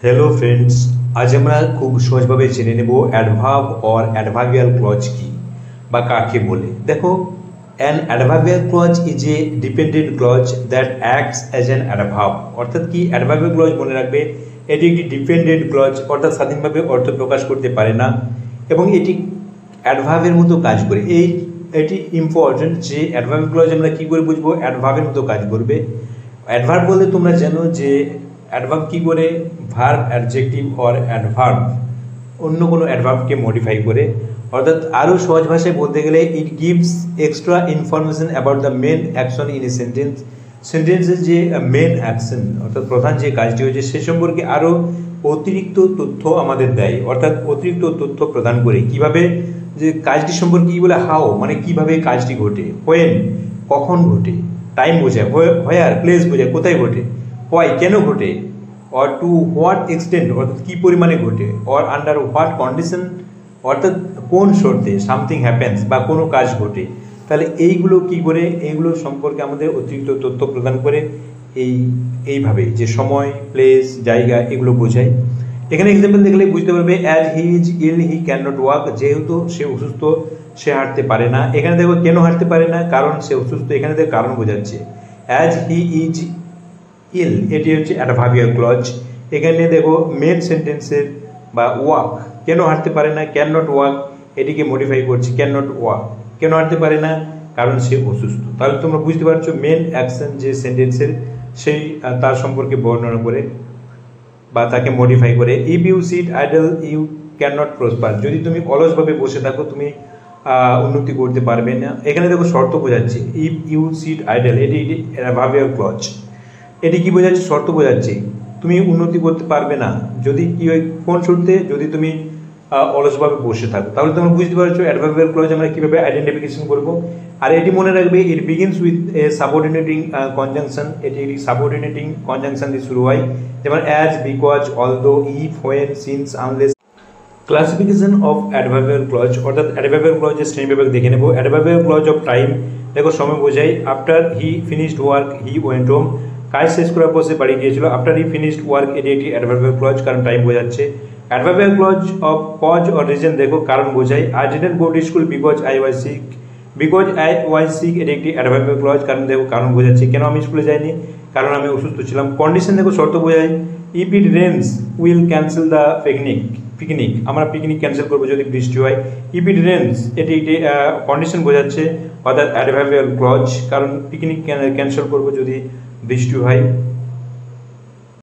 Hello friends, আজ আমরা খুব সহজভাবে জেনে নেব অ্যাডভার্ব অর অ্যাডভার্বিয়াল ক্লজ কি বা কাকে বলে। দেখো, an adverbial clause is a dependent clause that acts as an adverb. অর্থাৎ কি, অ্যাডভার্বিয়াল ক্লজ মনে রাখবে, এটি একটি ডিপেন্ডেন্ট ক্লজ, অর্থাৎ স্বাধীনভাবে অর্থ প্রকাশ করতে পারে না এবং এটি অ্যাডভার্বের মতো কাজ করে। এটি ইম্পর্টেন্ট যে অ্যাডভার্বিয়াল ক্লজ আমরা কী করে বুঝবো, অ্যাডভার্বের মতো কাজ করবে। অ্যাডভার্ব বলতে তোমরা জানো যে অ্যাডভার্ব কী করে, ভার্ব, অ্যাডজেক্টিভ অর অ্যাডভার্ব অন্য কোনো অ্যাডভার্বকে মডিফাই করে। অর্থাৎ আরও সহজ ভাষায় বলতে গেলে it gives extra information about the main action in a sentence. সেন্টেন্সের যে মেন অ্যাকশন অর্থাৎ প্রধান যে কাজটি হয়েছে সে সম্পর্কে আরও অতিরিক্ত তথ্য আমাদের দেয়। অর্থাৎ অতিরিক্ত তথ্য প্রদান করে কিভাবে, যে কাজটি সম্পর্কে কী বলে, হাও মানে কিভাবে কাজটি ঘটে, হোয়েন কখন ঘটে, টাইম বোঝায়, হোয়ার প্লেস বোঝায় কোথায় ঘটে, হোয়াই কেন ঘটে, অর টু হোয়াট এক্সটেন্ট অর্থাৎ কী পরিমাণে ঘটে, অর আন্ডার হোয়াট কন্ডিশন অর্থাৎ কোন শর্তে সামথিং হ্যাপেন্স বা কোনো কাজ ঘটে। তাহলে এইগুলো কী করে, এইগুলো সম্পর্কে আমাদের অতিরিক্ত তথ্য প্রদান করে এইভাবে যে সময়, প্লেস, জায়গা এগুলো বোঝায়। এখানে এক্সাম্পল দেখলে বুঝতে পারবে, as he is ill he can not walk, যেহেতু সে অসুস্থ সে হাঁটতে পারে না। এখানে দেখো কেন হাঁটতে পারে না, কারণ সে অসুস্থ, এখানে দেখো কারণ বোঝাচ্ছে। অ্যাজ হি ইজ ইল এটি হচ্ছে অ্যাডভার্বিয়াল ক্লজ। এখানে দেখো মেন সেন্টেন্সের বা ওয়াক, কেন হাঁটতে পারে না, ক্যান নট ওয়াক এটিকে মডিফাই করছি, ক্যান নট ওয়াক কেন হাঁটতে পারে না, কারণ সে অসুস্থ। তাহলে তোমরা বুঝতে পারছো মেন অ্যাকশন যে সেন্টেন্সের সেই তার সম্পর্কে বর্ণনা করে বা তাকে মডিফাই করে। If you sit idle you can not prosper, যদি তুমি অলসভাবে বসে থাকো তুমি উন্নতি করতে পারবে না। এখানে দেখো শর্ত বোঝাচ্ছে, ইফ ইউ সিট আইডল এটি অ্যাডভার্বিয়াল ক্লজ। এটি কি বোঝাচ্ছে, শর্ত বোঝাচ্ছে তুমি উন্নতি করতে পারবে না যদি কি হয়, কোন শর্তে, যদি তুমি অলসভাবে বসে থাকো। তাহলে তোমরা বুঝতে পারছো অ্যাডভার্বিয়াল ক্লজ আমরা কীভাবে আইডেন্টিফিকেশন করব। আর এটি মনে রাখবে, it begins with a subordinating conjunction, এটি সাবঅর্ডিনেটিং কনজাংশন দিয়ে শুরু হয়, যেমন as, because, although, if, when, since, unless. Classification of adverbial clause অর্থাৎ অ্যাডভার্বিয়াল ক্লজের শ্রেণীবিভাগ দেখে নেব। অ্যাডভার্বিয়াল ক্লজ অফ টাইম, দেখো সময় বোঝাই, after he finished work he went home, কাজ শেষ করার পর সে বাড়ি গিয়েছিল। আফটার হি ফিনিশড ওয়ার্ক এটি একটি অ্যাডভার্বিয়াল ক্লজ, কারণ টাইম বোঝাচ্ছে। Adverbial clause of cause or reason, দেখো কারণ বোঝাই, I didn't go to school because I was sick, because I was sick এটি একটি অ্যাডভার্বিয়াল ক্লজ, কারণ দেখো কারণ বোঝাচ্ছে, কেন আমি স্কুলে যাইনি, কারণ আমি অসুস্থ ছিলাম। কন্ডিশন দেখো শর্ত বোঝাই, if it Reigns will cancel the picnic আমরা পিকনিক ক্যান্সেল করবো যদি বৃষ্টি হয়। ইফ ইট রেন্স এটি একটি কন্ডিশন বোঝাচ্ছে, অর্থাৎ অ্যাডভার্বিয়াল ক্লজ, কারণ পিকনিক ক্যান্সেল করবো যদি বৃষ্টি হয়।